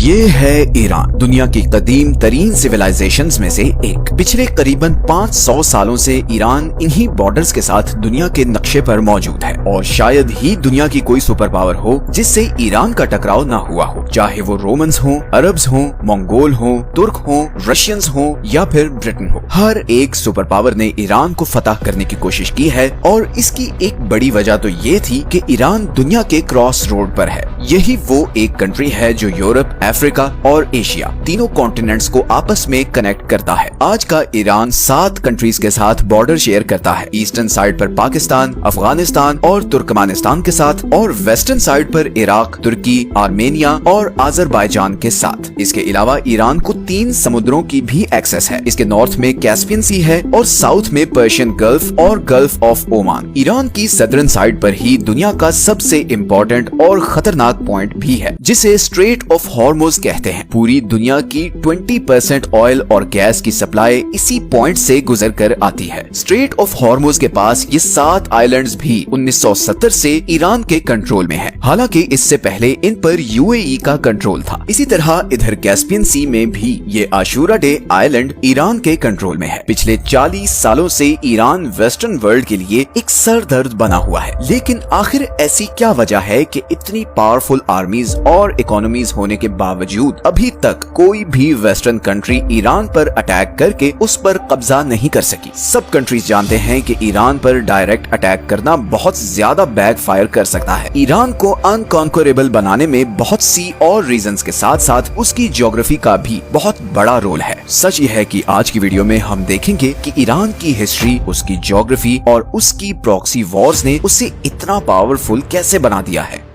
ये है ईरान, दुनिया की कदीम तरीन सिविलाइजेशंस में से एक। पिछले करीबन 500 सालों से ईरान इन्हीं बॉर्डर्स के साथ दुनिया के नक्शे पर मौजूद है और शायद ही दुनिया की कोई सुपर पावर हो जिससे ईरान का टकराव ना हुआ हो, चाहे वो रोमन्स हो, अरब्स हो, मंगोल हो, तुर्क हो, रशियंस हो या फिर ब्रिटेन हो। हर एक सुपर पावर ने ईरान को फतह करने की कोशिश की है और इसकी एक बड़ी वजह तो ये थी कि ईरान दुनिया के क्रॉस रोड पर है। यही वो एक कंट्री है जो यूरोप, अफ्रीका और एशिया तीनों कॉन्टिनेंट्स को आपस में कनेक्ट करता है। आज का ईरान 7 कंट्रीज के साथ बॉर्डर शेयर करता है। ईस्टर्न साइड पर पाकिस्तान, अफगानिस्तान और तुर्कमानिस्तान के साथ और वेस्टर्न साइड पर इराक, तुर्की, आर्मेनिया और अजरबैजान के साथ। इसके अलावा ईरान को 3 समुद्रों की भी एक्सेस है। इसके नॉर्थ में कैस्पियन सी है और साउथ में पर्शियन गल्फ और गल्फ ऑफ ओमान। ईरान की सदर्न साइड पर ही दुनिया का सबसे इम्पोर्टेंट और खतरनाक पॉइंट भी है जिसे स्ट्रेट ऑफ हॉर्मुज कहते हैं। पूरी दुनिया की 20% ऑयल और गैस की सप्लाई इसी पॉइंट से गुजर कर आती है। स्ट्रेट ऑफ हॉर्मुज के पास ये 7 आइलैंड्स भी 1970 से ईरान के कंट्रोल में है। हालांकि इससे पहले इन पर यूएई का कंट्रोल था। इसी तरह इधर कैस्पियन सी में भी ये आशूरा डे आइलैंड ईरान के कंट्रोल में है। पिछले 40 सालों से ईरान वेस्टर्न वर्ल्ड के लिए एक सरदर्द बना हुआ है। लेकिन आखिर ऐसी क्या वजह है कि इतनी पावरफुल आर्मीज और इकोनॉमीज होने के बावजूद अभी तक कोई भी वेस्टर्न कंट्री ईरान पर अटैक करके उस पर कब्जा नहीं कर सकी। सब कंट्रीज जानते हैं कि ईरान पर डायरेक्ट अटैक करना बहुत ज्यादा बैकफायर कर सकता है। ईरान को अनकॉन्करेबल बनाने में बहुत सी और रीजंस के साथ साथ उसकी ज्योग्राफी का भी बहुत बड़ा रोल है। सच ये है कि आज की वीडियो में हम देखेंगे कि ईरान की हिस्ट्री, उसकी ज्योग्राफी और उसकी प्रॉक्सी वॉर्स ने उसे इतना पावरफुल कैसे बना दिया है।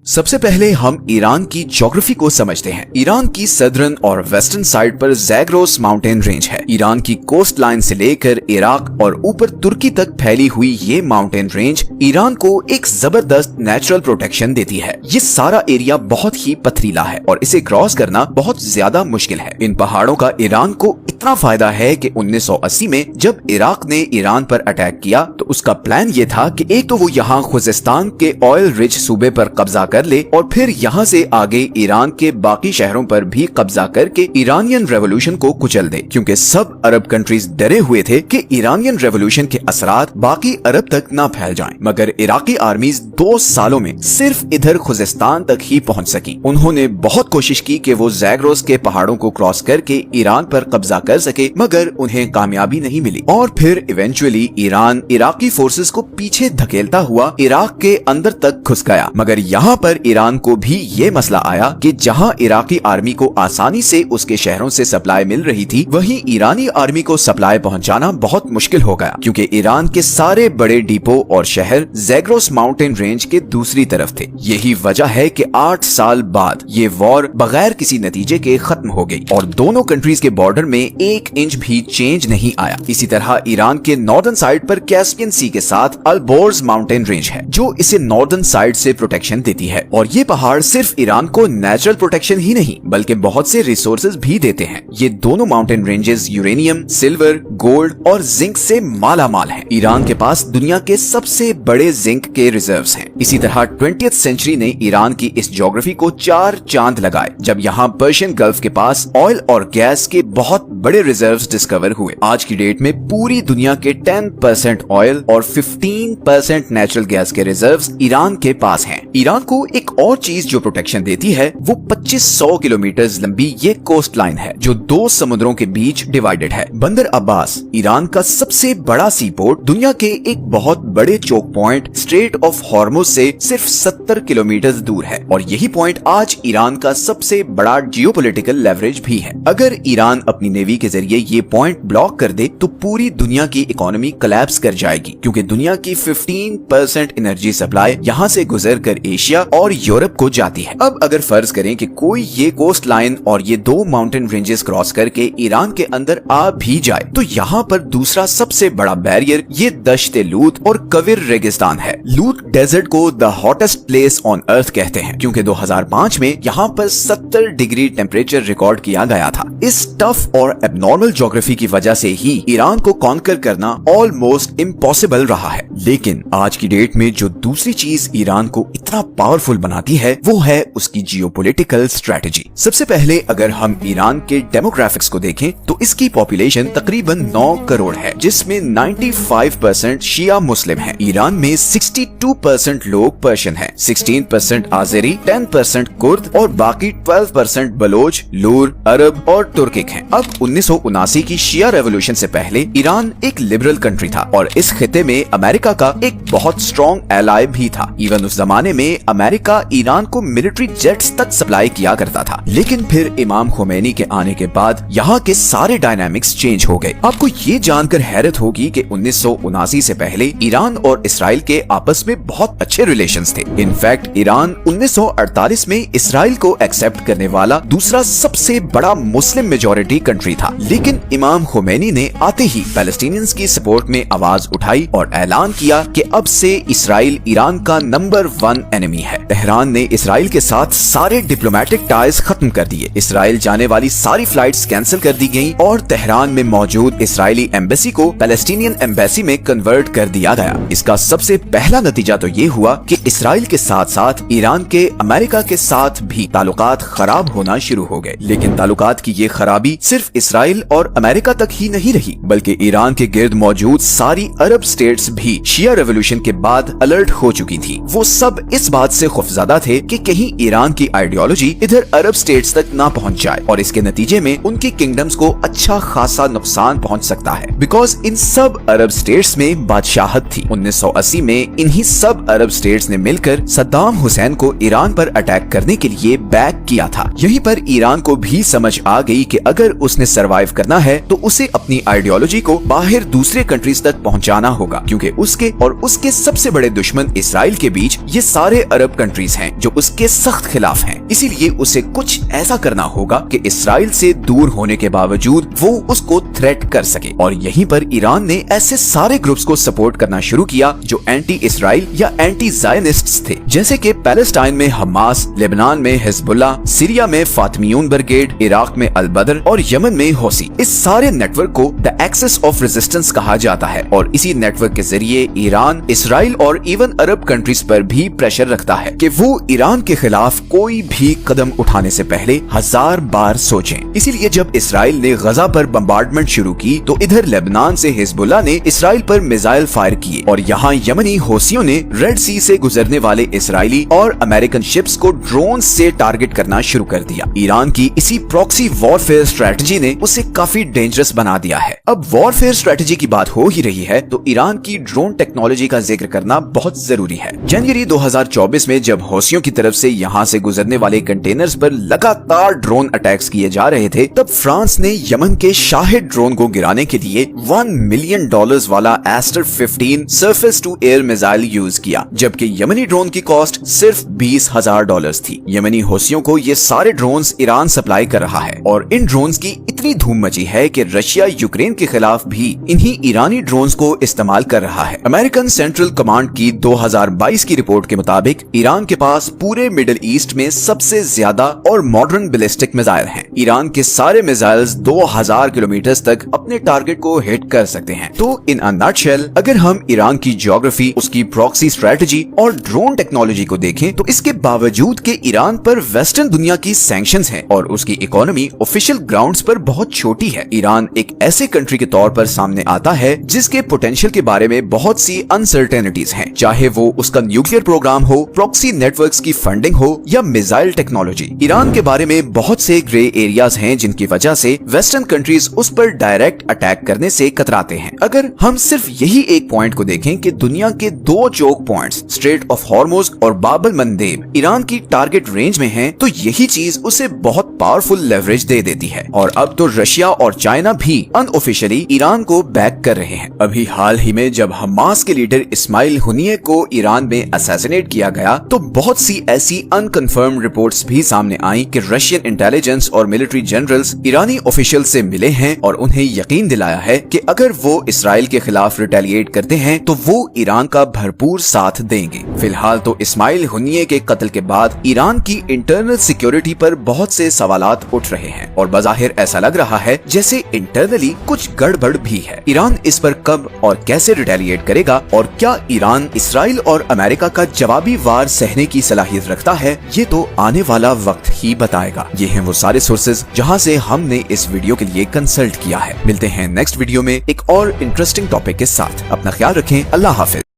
सबसे पहले हम ईरान की ज्योग्राफी को समझते हैं। ईरान की सदर्न और वेस्टर्न साइड पर ज़ैग्रोस माउंटेन रेंज है। ईरान की कोस्ट लाइन से लेकर इराक और ऊपर तुर्की तक फैली हुई ये माउंटेन रेंज ईरान को एक जबरदस्त नेचुरल प्रोटेक्शन देती है। ये सारा एरिया बहुत ही पथरीला है और इसे क्रॉस करना बहुत ज्यादा मुश्किल है। इन पहाड़ों का ईरान को इतना फायदा है कि 1980 में जब इराक ने ईरान पर अटैक किया तो उसका प्लान ये था कि एक तो वो यहाँ खुजिस्तान के ऑयल रिच सूबे पर कब्जा कर ले और फिर यहाँ से आगे ईरान के बाकी शहरों पर भी कब्जा करके ईरानियन रेवोल्यूशन को कुचल दे, क्योंकि सब अरब कंट्रीज डरे हुए थे कि ईरानियन रेवोल्यूशन के असरात बाकी अरब तक ना फैल जाएं। मगर इराकी आर्मीज 2 सालों में सिर्फ इधर खुजिस्तान तक ही पहुंच सकी। उन्होंने बहुत कोशिश की कि वो ज़ैग्रोस के पहाड़ों को क्रॉस करके ईरान पर कब्जा कर सके, मगर उन्हें कामयाबी नहीं मिली और फिर इवेंचुअली ईरान इराकी फोर्सेस को पीछे धकेलता हुआ इराक के अंदर तक घुस गया। मगर यहाँ पर ईरान को भी ये मसला आया कि जहां इराकी आर्मी को आसानी से उसके शहरों से सप्लाई मिल रही थी, वहीं ईरानी आर्मी को सप्लाई पहुंचाना बहुत मुश्किल हो गया, क्योंकि ईरान के सारे बड़े डिपो और शहर ज़ैग्रोस माउंटेन रेंज के दूसरी तरफ थे। यही वजह है कि 8 साल बाद ये वॉर बगैर किसी नतीजे के खत्म हो गई और दोनों कंट्रीज के बॉर्डर में 1 इंच भी चेंज नहीं आया। इसी तरह ईरान के नॉर्दर्न साइड पर कैस्पियन सी के साथ अल्बोर्ज माउंटेन रेंज है जो इसे नॉर्दर्न साइड से प्रोटेक्शन देती है और ये पहाड़ सिर्फ ईरान को नेचुरल प्रोटेक्शन ही नहीं बल्कि बहुत से रिसोर्सेज भी देते हैं। ये दोनों mountain ranges uranium, silver, gold और जिंक से माला माल है। ईरान के पास दुनिया के सबसे बड़े जिंक के रिजर्व्स हैं। इसी तरह 20th सेंचुरी ने ईरान की इस ज्योग्राफी को 4 चांद लगाए जब यहाँ पर्शियन गल्फ के पास ऑयल और गैस के बहुत बड़े रिजर्व्स डिस्कवर हुए। आज की डेट में पूरी दुनिया के 10% ऑयल और 15% नेचुरल गैस के रिजर्व्स ईरान के पास हैं। ईरान को एक और चीज जो प्रोटेक्शन देती है वो 2500 किलोमीटर लंबी ये कोस्ट लाइन है जो 2 समुद्रों के बीच डिवाइडेड है। बंदर अब्बास ईरान का सबसे बड़ा सी पोर्ट दुनिया के एक बहुत बड़े choke point strait of Hormuz से सिर्फ 70 किलोमीटर दूर है और यही पॉइंट आज ईरान का सबसे बड़ा जियोपॉलिटिकल लेवरेज भी है। अगर ईरान अपनी नेवी के जरिए ये पॉइंट ब्लॉक कर दे तो पूरी दुनिया की इकोनॉमी कोलैप्स कर जाएगी, क्योंकि दुनिया की 15% एनर्जी सप्लाई यहाँ से गुजर कर एशिया और यूरोप को जाती है। अब अगर फर्ज करें कि कोई ये कोस्ट लाइन और ये 2 माउंटेन रेंजेस क्रॉस करके ईरान के अंदर आ भी जाए तो यहाँ पर दूसरा सबसे बड़ा बैरियर ये दश्त लूत और कविर रेगिस्तान है। लूत डेजर्ट को the hottest place on earth कहते हैं, क्योंकि 2005 में यहाँ पर 70 डिग्री टेम्परेचर रिकॉर्ड किया गया था। इस टफ और एबनॉर्मल ज्योग्राफी की वजह से ही ईरान को कॉन्कर करना ऑलमोस्ट इम्पॉसिबल रहा है। लेकिन आज की डेट में जो दूसरी चीज ईरान को इतना पावरफुल पावरफुल बनाती है वो है उसकी जियोपॉलिटिकल स्ट्रेटजी। सबसे पहले अगर हम ईरान के डेमोग्राफिक्स को देखें तो इसकी पॉपुलेशन तकरीबन 9 करोड़ है, जिसमें 95% शिया मुस्लिम हैं। ईरान में 62% लोग पर्शियन हैं, 16% आज़ेरी, 10% कुर्द और बाकी 12% बलोच, लूर, अरब और तुर्किक हैं। अब 1979 की शिया रेवोल्यूशन से पहले ईरान एक लिबरल कंट्री था और इस खिते में अमेरिका का एक बहुत स्ट्रॉन्ग एलाय भी था। इवन उस जमाने में अमेरिका ईरान को मिलिट्री जेट्स तक सप्लाई किया करता था। लेकिन फिर इमाम खोमेनी के आने के बाद यहाँ के सारे डायनामिक्स चेंज हो गए। आपको ये जानकर हैरत होगी कि 1979 से पहले ईरान और इसराइल के आपस में बहुत अच्छे रिलेशंस थे। इनफैक्ट ईरान 1948 में इसराइल को एक्सेप्ट करने वाला दूसरा सबसे बड़ा मुस्लिम मेजॉरिटी कंट्री था। लेकिन इमाम खोमेनी ने आते ही पैलेस्टीनियंस की सपोर्ट में आवाज उठाई और ऐलान किया कि अब से इसराइल ईरान का नंबर 1 एनिमी है। तेहरान ने इसराइल के साथ सारे डिप्लोमेटिक टाइज खत्म कर दिए। इसराइल जाने वाली सारी फ्लाइट्स कैंसिल कर दी गयी और तेहरान में मौजूद इसराइली एम्बेसी को पैलेस्टीनियन एम्बेसी में कन्वर्ट कर दिया गया। इसका सबसे पहला नतीजा तो ये हुआ कि इसराइल के साथ साथ ईरान के अमेरिका के साथ भी ताल्लुकात खराब होना शुरू हो गए। लेकिन ताल्लुकात की ये खराबी सिर्फ इसराइल और अमेरिका तक ही नहीं रही, बल्कि ईरान के गिर्द मौजूद सारी अरब स्टेट्स भी शिया रेवोल्यूशन के बाद अलर्ट हो चुकी थी। वो सब इस बात से खौफजदा थे कि कहीं ईरान की आइडियोलॉजी इधर अरब स्टेट्स तक ना पहुंच जाए और इसके नतीजे में उनकी किंगडम्स को अच्छा खासा नुकसान पहुंच सकता है। बिकॉज इन सब अरब स्टेट्स में बादशाहत थी। 1980 में इन्हीं सब अरब स्टेट्स ने मिलकर सद्दाम हुसैन को ईरान पर अटैक करने के लिए बैक किया था। यहीं पर ईरान को भी समझ आ गई कि अगर उसने सरवाइव करना है तो उसे अपनी आइडियोलॉजी को बाहर दूसरे कंट्रीज तक पहुंचाना होगा, क्योंकि उसके और उसके सबसे बड़े दुश्मन इसराइल के बीच ये सारे अरब कंट्रीज हैं जो उसके सख्त खिलाफ हैं। इसीलिए उसे कुछ ऐसा करना होगा कि इसराइल से दूर होने के बावजूद वो उसको थ्रेट कर सके। और यहीं पर ईरान ने ऐसे सारे ग्रुप्स को सपोर्ट करना शुरू किया जो एंटी इसराइल या एंटी ज़ायनिस्ट्स थे, जैसे कि पैलेस्टाइन में हमास, लेबनान में हिजबुल्लाह, सीरिया में फातिमियून ब्रिगेड, इराक में अल बदर और यमन में हौसी। इस सारे नेटवर्क को द एक्सिस ऑफ रेजिस्टेंस कहा जाता है और इसी नेटवर्क के जरिए ईरान इसराइल और इवन अरब कंट्रीज पर भी प्रेशर रखता है कि वो ईरान के खिलाफ कोई भी कदम उठाने से पहले 1000 बार सोचें। इसीलिए जब इसराइल ने गजा पर बम्बार्डमेंट शुरू की तो इधर लेबनान से हिजबुल्लाह ने इसराइल पर मिसाइल फायर किए और यहाँ यमनी हौसियों ने रेड सी से गुजरने वाले इसराइली और अमेरिकन शिप्स को ड्रोन से टारगेट करना शुरू कर दिया। ईरान की इसी प्रॉक्सी वॉरफेयर स्ट्रेटजी ने उसे काफी डेंजरस बना दिया है। अब वॉरफेयर स्ट्रेटजी की बात हो ही रही है तो ईरान की ड्रोन टेक्नोलॉजी का जिक्र करना बहुत जरूरी है। जनवरी 2024 में जब हौसियों की तरफ से यहाँ से गुजरने वाले कंटेनर्स पर लगातार ड्रोन अटैक्स किए जा रहे थे, तब फ्रांस ने यमन के शाहिद ड्रोन को गिराने के लिए $1 मिलियन वाला Aster 15 surface to air missile use किया, जबकि यमनी ड्रोन की कॉस्ट सिर्फ $20,000 थी। यमनी हौसियों को ये सारे ड्रोन्स ईरान सप्लाई कर रहा है और इन ड्रोन्स की इतनी धूम मची है कि रशिया यूक्रेन के खिलाफ भी इन्हीं ईरानी ड्रोन्स को इस्तेमाल कर रहा है। अमेरिकन सेंट्रल कमांड की 2022 की रिपोर्ट के मुताबिक ईरान के पास पूरे मिडिल ईस्ट में सबसे ज्यादा और मॉडर्न बैलिस्टिक मिसाइल हैं। ईरान के सारे मिसाइल्स 2000 किलोमीटर तक अपने टारगेट को हिट कर सकते हैं। तो इन अ नटशेल अगर हम ईरान की ज्योग्राफी, उसकी प्रॉक्सी स्ट्रेटजी और ड्रोन टेक्नोलॉजी को देखें तो इसके बावजूद कि ईरान पर वेस्टर्न दुनिया की सैंक्शंस हैं और उसकी इकोनॉमी ऑफिशियल ग्राउंड्स पर बहुत छोटी है, ईरान एक ऐसे कंट्री के तौर पर सामने आता है जिसके पोटेंशियल के बारे में बहुत सी अनसर्टेनिटीज हैं, चाहे वो उसका न्यूक्लियर प्रोग्राम हो, प्रॉक्सी नेटवर्क्स की फंडिंग हो या मिसाइल टेक्नोलॉजी। ईरान के बारे में बहुत से ग्रे एरियाज हैं जिनकी वजह से वेस्टर्न कंट्रीज उस पर डायरेक्ट अटैक करने से कतराते हैं। अगर हम सिर्फ यही एक पॉइंट को देखें कि दुनिया के 2 choke points strait of Hormuz और बाब अल मंदेब ईरान की टारगेट रेंज में हैं, तो यही चीज उसे बहुत पावरफुल लेवरेज दे देती है। और अब तो रशिया और चाइना भी अनऑफिशियली ईरान को बैक कर रहे हैं। अभी हाल ही में जब हमास के लीडर इस्माइल हुनिये को ईरान में असैसिनेट किया गया तो बहुत सी ऐसी अनकन्फर्म रिपोर्ट्स भी सामने आई कि रशियन इंटेलिजेंस और मिलिट्री जनरल्स ईरानी ऑफिशियल से मिले हैं और उन्हें यकीन दिलाया है कि अगर वो इसराइल के खिलाफ रिटेलिएट करते हैं तो वो ईरान का भरपूर साथ देंगे। फिलहाल तो इस्माइल हुनिये के कत्ल के बाद ईरान की इंटरनल सिक्योरिटी पर बहुत से सवालात उठ रहे हैं और बज़ाहिर ऐसा लग रहा है जैसे इंटरनली कुछ गड़बड़ भी है। ईरान इस पर कब और कैसे रिटेलिएट करेगा और क्या ईरान इसराइल और अमेरिका का जवाबी वार ہار سہنے کی صلاحیت رکھتا ہے یہ تو آنے والا وقت ہی بتائے گا۔ یہ ہیں وہ سارے سورسز جہاں سے ہم نے اس ویڈیو کے لیے کنسلٹ کیا ہے۔ ملتے ہیں نیکسٹ ویڈیو میں ایک اور انٹرسٹنگ ٹاپک کے ساتھ۔ اپنا خیال رکھیں، اللہ حافظ۔